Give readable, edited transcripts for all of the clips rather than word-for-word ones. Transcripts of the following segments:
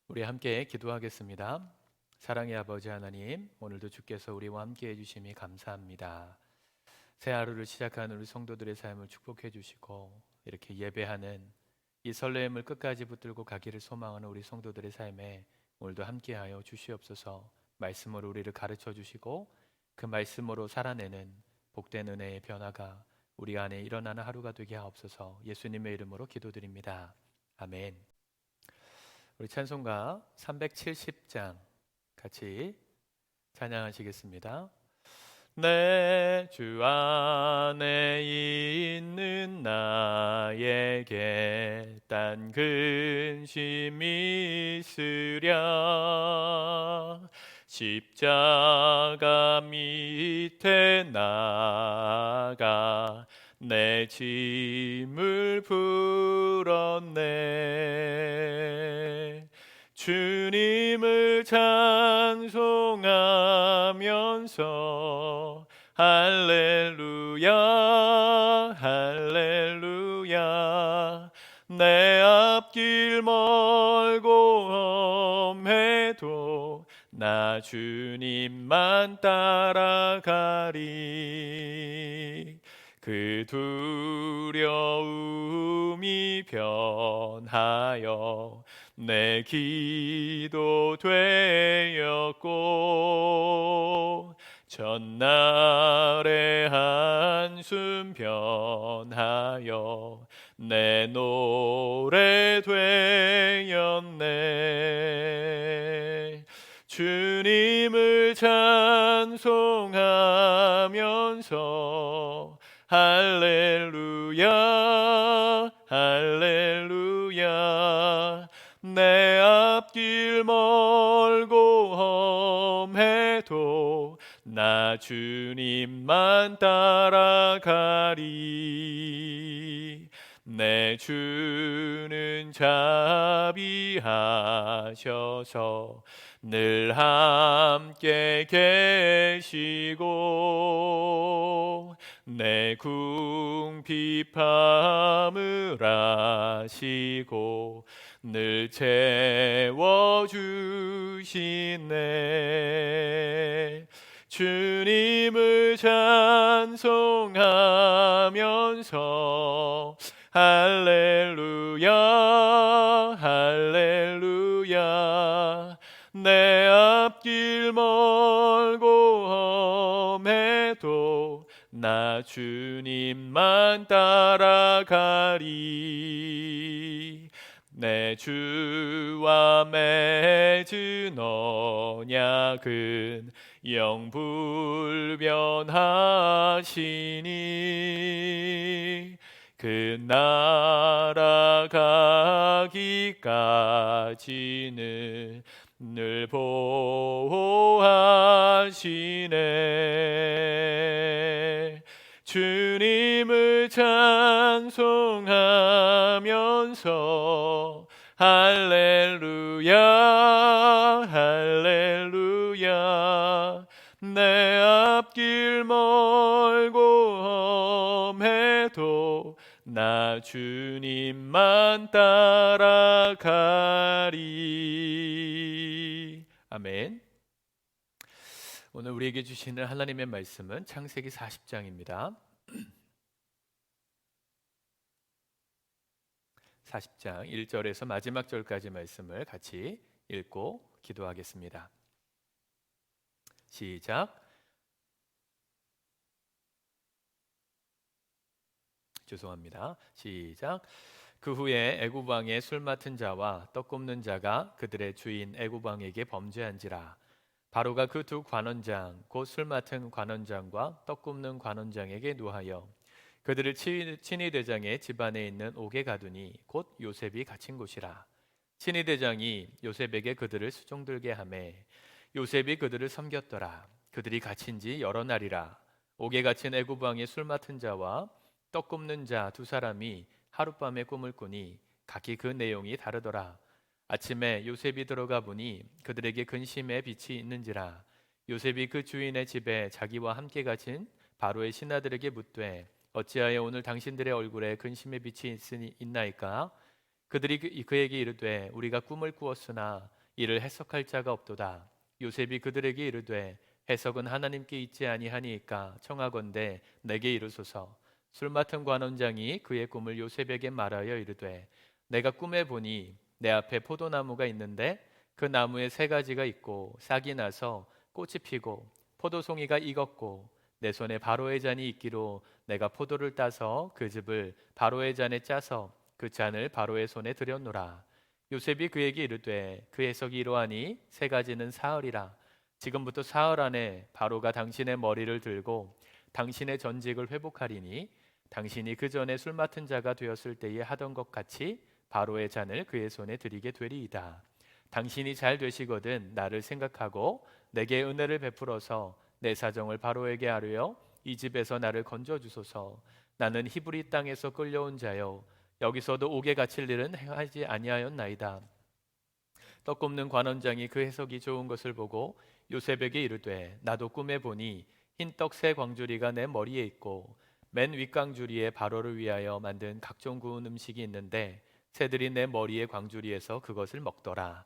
우리 함께 기도하겠습니다. 사랑의 아버지 하나님, 오늘도 주께서 우리와 함께 해주심이 감사합니다. 새 하루를 시작하는 우리 성도들의 삶을 축복해 주시고 이렇게 예배하는 이 설레임을 끝까지 붙들고 가기를 소망하는 우리 성도들의 삶에 오늘도 함께하여 주시옵소서. 말씀으로 우리를 가르쳐 주시고 그 말씀으로 살아내는 복된 은혜의 변화가 우리 안에 일어나는 하루가 되게 하옵소서. 예수님의 이름으로 기도드립니다. 아멘. 우리 찬송가 370장 같이 찬양하시겠습니다. 내 주 안에 있는 나에게 딴 근심이 있으랴. 십자가 밑에 나가 내 짐을 풀었네. 주님을 찬송하면서 할렐루야 할렐루야. 내 앞길 멀고 험해도 나 주님만 따라가리. 그 두려움이 변하여 내 기도 되었고 전날의 한숨 변하여 내 노래 되었네. 주님을 찬송하면서 할렐루야 할렐루야. 내 앞길 멀고 험해도 나 주님만 따라가리. 내 주는 자비하셔서 늘 함께 계시고 내 궁핍함을 아시고 늘 채워주시네. 주님을 찬송하면서 할렐루야 할렐루야. 내 앞길 멀고 험해도 나 주님만 따라가리. 내 주와 맺은 언약은 영불변하시니 그 날아가기까지는 늘 보호하시네. 주님을 찬송하면서 할렐루야 할렐루야. 내 앞길 멀고 험해도 나 주님만 따라가리. 아멘. 오늘 우리에게 주시는 하나님의 말씀은 창세기 40장입니다. 40장 1절에서 마지막 절까지 말씀을 같이 읽고 기도하겠습니다. 시작. 죄송합니다. 시작. 그 후에 애굽 왕의 술 맡은 자와 떡 굽는 자가 그들의 주인 애굽 왕에게 범죄한지라. 바로가 그 두 관원장 곧 술 맡은 관원장과 떡 굽는 관원장에게 노하여 그들을 친위 대장의 집안에 있는 옥에 가두니 곧 요셉이 갇힌 곳이라. 친위 대장이 요셉에게 그들을 수종들게 하매 요셉이 그들을 섬겼더라. 그들이 갇힌 지 여러 날이라. 옥에 갇힌 애굽 왕의 술 맡은 자와 떡 굽는 자 두 사람이 하룻밤에 꿈을 꾸니 각기 그 내용이 다르더라. 아침에 요셉이 들어가 보니 그들에게 근심의 빛이 있는지라. 요셉이 그 주인의 집에 자기와 함께 갇힌 바로의 신하들에게 묻되 어찌하여 오늘 당신들의 얼굴에 근심의 빛이 있나이까? 그들이 그에게 이르되 우리가 꿈을 꾸었으나 이를 해석할 자가 없도다. 요셉이 그들에게 이르되 해석은 하나님께 있지 아니하니이까 청하건대 내게 이르소서. 술 맡은 관원장이 그의 꿈을 요셉에게 말하여 이르되 내가 꿈에 보니 내 앞에 포도나무가 있는데 그 나무에 세 가지가 있고 싹이 나서 꽃이 피고 포도송이가 익었고 내 손에 바로의 잔이 있기로 내가 포도를 따서 그 즙을 바로의 잔에 짜서 그 잔을 바로의 손에 들였노라. 요셉이 그에게 이르되 그 해석이 이러하니 세 가지는 사흘이라. 지금부터 사흘 안에 바로가 당신의 머리를 들고 당신의 전직을 회복하리니 당신이 그 전에 술 맡은 자가 되었을 때에 하던 것 같이 바로의 잔을 그의 손에 드리게 되리이다. 당신이 잘 되시거든 나를 생각하고 내게 은혜를 베풀어서 내 사정을 바로에게 아뢰어 이 집에서 나를 건져 주소서. 나는 히브리 땅에서 끌려온 자요 여기서도 옥에 갇힐 일은 행하지 아니하였나이다. 떡 굽는 관원장이 그 해석이 좋은 것을 보고 요셉에게 이르되 나도 꿈에 보니 흰 떡 세 광주리가 내 머리에 있고 맨 윗광주리에 바로를 위하여 만든 각종 구운 음식이 있는데 새들이 내 머리의 광주리에서 그것을 먹더라.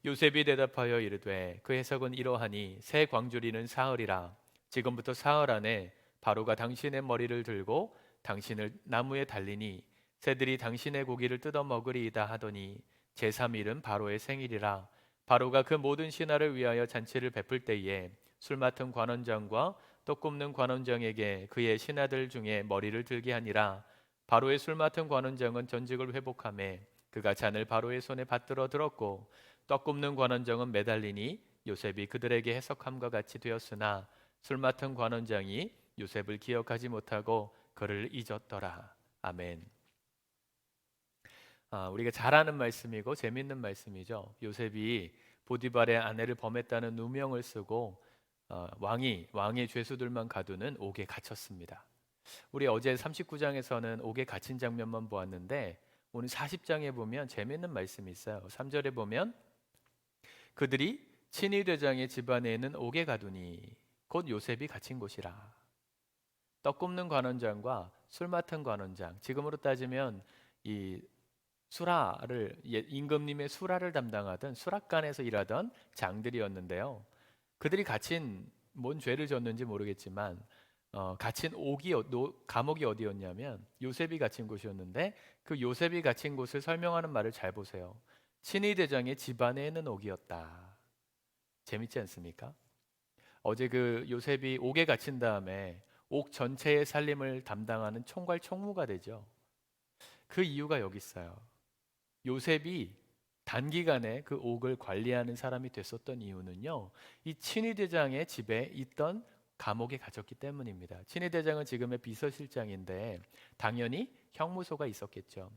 요셉이 대답하여 이르되 그 해석은 이러하니 새 광주리는 사흘이라. 지금부터 사흘 안에 바로가 당신의 머리를 들고 당신을 나무에 달리니 새들이 당신의 고기를 뜯어 먹으리이다 하더니 제3일은 바로의 생일이라. 바로가 그 모든 신하를 위하여 잔치를 베풀 때에 술 맡은 관원장과 떡 굽는 관원장에게 그의 신하들 중에 머리를 들게 하니라. 바로의 술 맡은 관원장은 전직을 회복하매 그가 잔을 바로의 손에 받들어 들었고 떡 굽는 관원장은 매달리니 요셉이 그들에게 해석함과 같이 되었으나 술 맡은 관원장이 요셉을 기억하지 못하고 그를 잊었더라. 아멘. 우리가 잘 아는 말씀이고 재밌는 말씀이죠. 요셉이 보디발의 아내를 범했다는 누명을 쓰고 왕의 죄수들만 가두는 옥에 갇혔습니다. 우리 어제 39장에서는 옥에 갇힌 장면만 보았는데 오늘 40장에 보면 재밌는 말씀이 있어요. 3절에 보면 그들이 친위 대장의 집안에 있는 옥에 가두니 곧 요셉이 갇힌 곳이라. 떡 굽는 관원장과 술 맡은 관원장, 지금으로 따지면 이 수라를 임금님의 수라를 담당하던 수락관에서 일하던 장들이었는데요. 그들이 갇힌 뭔 죄를 졌는지 모르겠지만 갇힌 감옥이 어디였냐면 요셉이 갇힌 곳이었는데 그 요셉이 갇힌 곳을 설명하는 말을 잘 보세요. 친위 대장의 집안에 있는 옥이었다. 재밌지 않습니까? 어제 그 요셉이 옥에 갇힌 다음에 옥 전체의 살림을 담당하는 총괄 총무가 되죠. 그 이유가 여기 있어요. 요셉이 단기간에 그 옥을 관리하는 사람이 됐었던 이유는요, 이 친위대장의 집에 있던 감옥에 갇혔기 때문입니다. 친위대장은 지금의 비서실장인데 당연히 형무소가 있었겠죠.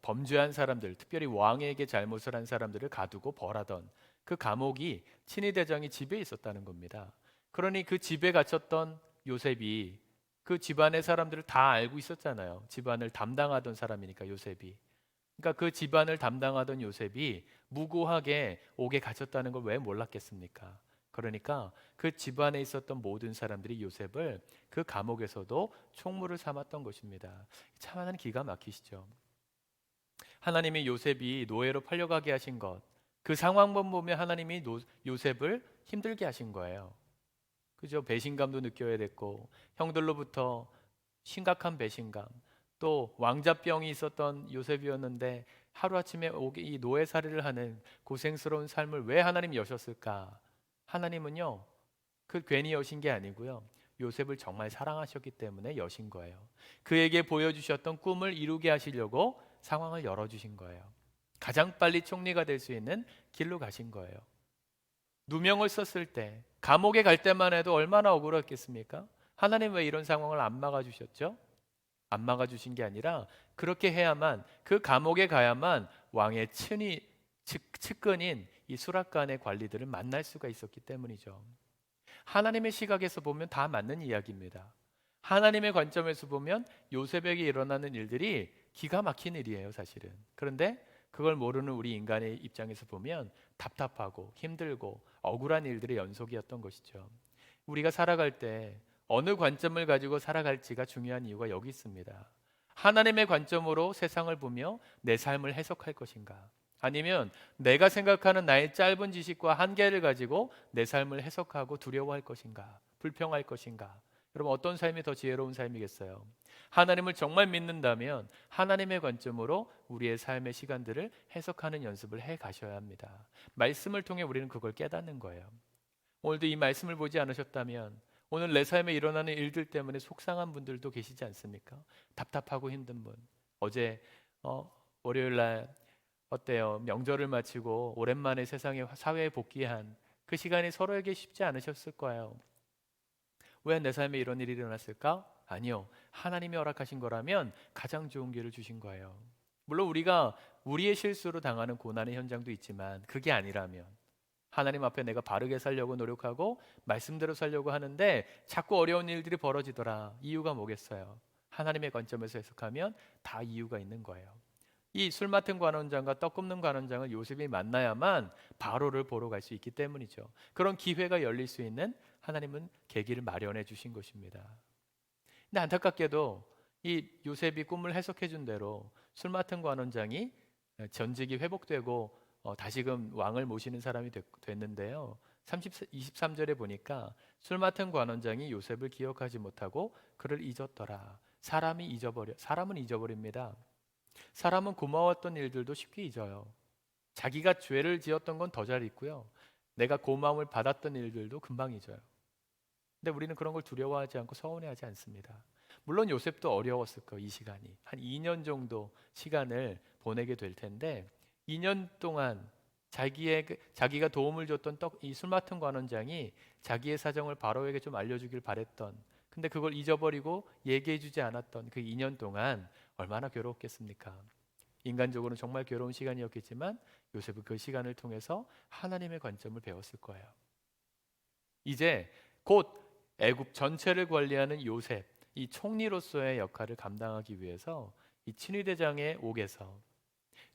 범죄한 사람들, 특별히 왕에게 잘못을 한 사람들을 가두고 벌하던 그 감옥이 친위대장의 집에 있었다는 겁니다. 그러니 그 집에 갇혔던 요셉이 그 집안의 사람들을 다 알고 있었잖아요. 집안을 담당하던 사람이니까 요셉이. 그러니까 그 집안을 담당하던 요셉이 무고하게 옥에 갇혔다는 걸 왜 몰랐겠습니까? 그러니까 그 집안에 있었던 모든 사람들이 요셉을 그 감옥에서도 총무를 삼았던 것입니다. 참 하나님 기가 막히시죠. 하나님이 요셉이 노예로 팔려가게 하신 것, 그 상황만 보면 하나님이 요셉을 힘들게 하신 거예요. 그죠? 배신감도 느껴야 됐고 형들로부터 심각한 배신감, 또 왕자병이 있었던 요셉이었는데 하루아침에 이 노예살이를 하는 고생스러운 삶을 왜 하나님이 여셨을까? 하나님은요, 그 괜히 여신 게 아니고요, 요셉을 정말 사랑하셨기 때문에 여신 거예요. 그에게 보여주셨던 꿈을 이루게 하시려고 상황을 열어주신 거예요. 가장 빨리 총리가 될 수 있는 길로 가신 거예요. 누명을 썼을 때, 감옥에 갈 때만 해도 얼마나 억울했겠습니까? 하나님 왜 이런 상황을 안 막아주셨죠? 안 막아주신 게 아니라 그렇게 해야만, 그 감옥에 가야만 왕의 측근인 이 수락관의 관리들을 만날 수가 있었기 때문이죠. 하나님의 시각에서 보면 다 맞는 이야기입니다. 하나님의 관점에서 보면 요셉에게 일어나는 일들이 기가 막힌 일이에요, 사실은. 그런데 그걸 모르는 우리 인간의 입장에서 보면 답답하고 힘들고 억울한 일들의 연속이었던 것이죠. 우리가 살아갈 때 어느 관점을 가지고 살아갈지가 중요한 이유가 여기 있습니다. 하나님의 관점으로 세상을 보며 내 삶을 해석할 것인가, 아니면 내가 생각하는 나의 짧은 지식과 한계를 가지고 내 삶을 해석하고 두려워할 것인가? 불평할 것인가? 여러분 어떤 삶이 더 지혜로운 삶이겠어요? 하나님을 정말 믿는다면 하나님의 관점으로 우리의 삶의 시간들을 해석하는 연습을 해 가셔야 합니다. 말씀을 통해 우리는 그걸 깨닫는 거예요. 오늘도 이 말씀을 보지 않으셨다면 오늘 내 삶에 일어나는 일들 때문에 속상한 분들도 계시지 않습니까? 답답하고 힘든 분. 어제 월요일 날 어때요? 명절을 마치고 오랜만에 세상에 사회에 복귀한 그 시간이 서로에게 쉽지 않으셨을 거예요. 왜 내 삶에 이런 일이 일어났을까? 아니요. 하나님이 허락하신 거라면 가장 좋은 길을 주신 거예요. 물론 우리가 우리의 실수로 당하는 고난의 현장도 있지만 그게 아니라면 하나님 앞에 내가 바르게 살려고 노력하고 말씀대로 살려고 하는데 자꾸 어려운 일들이 벌어지더라. 이유가 뭐겠어요? 하나님의 관점에서 해석하면 다 이유가 있는 거예요. 이 술 맡은 관원장과 떡 굽는 관원장을 요셉이 만나야만 바로를 보러 갈 수 있기 때문이죠. 그런 기회가 열릴 수 있는 하나님은 계기를 마련해 주신 것입니다. 근데 안타깝게도 이 요셉이 꿈을 해석해 준 대로 술 맡은 관원장이 전직이 회복되고 다시금 왕을 모시는 사람이 됐는데요. 23절에 보니까 술 맡은 관원장이 요셉을 기억하지 못하고 그를 잊었더라. 사람은 잊어버립니다. 사람은 고마웠던 일들도 쉽게 잊어요. 자기가 죄를 지었던 건 더 잘 잊고요. 내가 고마움을 받았던 일들도 금방 잊어요. 근데 우리는 그런 걸 두려워하지 않고 서운해하지 않습니다. 물론 요셉도 어려웠을 거예요. 이 시간이 한 2년 정도 시간을 보내게 될 텐데 2년 동안 자기가 도움을 줬던 이 술 맡은 관원장이 자기의 사정을 바로에게 좀 알려주길 바랬던, 근데 그걸 잊어버리고 얘기해주지 않았던 그 2년 동안 얼마나 괴로웠겠습니까? 인간적으로는 정말 괴로운 시간이었겠지만 요셉은 그 시간을 통해서 하나님의 관점을 배웠을 거예요. 이제 곧 애굽 전체를 관리하는 요셉, 이 총리로서의 역할을 감당하기 위해서 이 친위대장의 옥에서,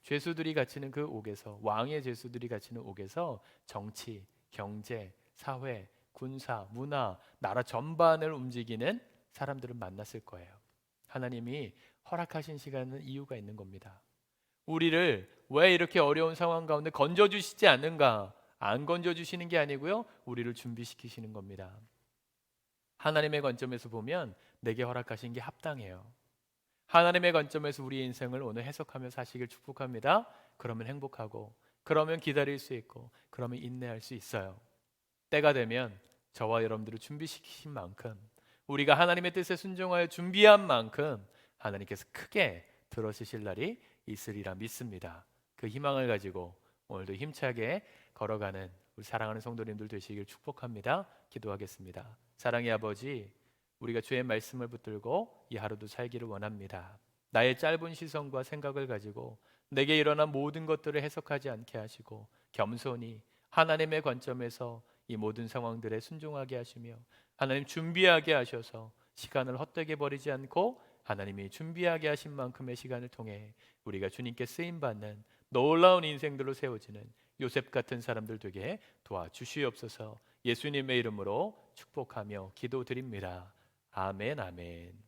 죄수들이 갇히는 그 옥에서, 왕의 죄수들이 갇히는 옥에서 정치, 경제, 사회, 군사, 문화, 나라 전반을 움직이는 사람들을 만났을 거예요. 하나님이 허락하신 시간은 이유가 있는 겁니다. 우리를 왜 이렇게 어려운 상황 가운데 건져주시지 않는가? 안 건져주시는 게 아니고요, 우리를 준비시키시는 겁니다. 하나님의 관점에서 보면 내게 허락하신 게 합당해요. 하나님의 관점에서 우리의 인생을 오늘 해석하며 사시길 축복합니다. 그러면 행복하고, 그러면 기다릴 수 있고, 그러면 인내할 수 있어요. 때가 되면 저와 여러분들을 준비시키신 만큼, 우리가 하나님의 뜻에 순종하여 준비한 만큼 하나님께서 크게 들어주실 날이 있으리라 믿습니다. 그 희망을 가지고 오늘도 힘차게 걸어가는 우리 사랑하는 성도님들 되시길 축복합니다. 기도하겠습니다. 사랑의 아버지, 우리가 주의 말씀을 붙들고 이 하루도 살기를 원합니다. 나의 짧은 시선과 생각을 가지고 내게 일어난 모든 것들을 해석하지 않게 하시고 겸손히 하나님의 관점에서 이 모든 상황들에 순종하게 하시며 하나님 준비하게 하셔서 시간을 헛되게 버리지 않고 하나님이 준비하게 하신 만큼의 시간을 통해 우리가 주님께 쓰임받는 놀라운 인생들로 세워지는 요셉 같은 사람들 되게 도와주시옵소서. 예수님의 이름으로 축복하며 기도드립니다. 아멘, 아멘.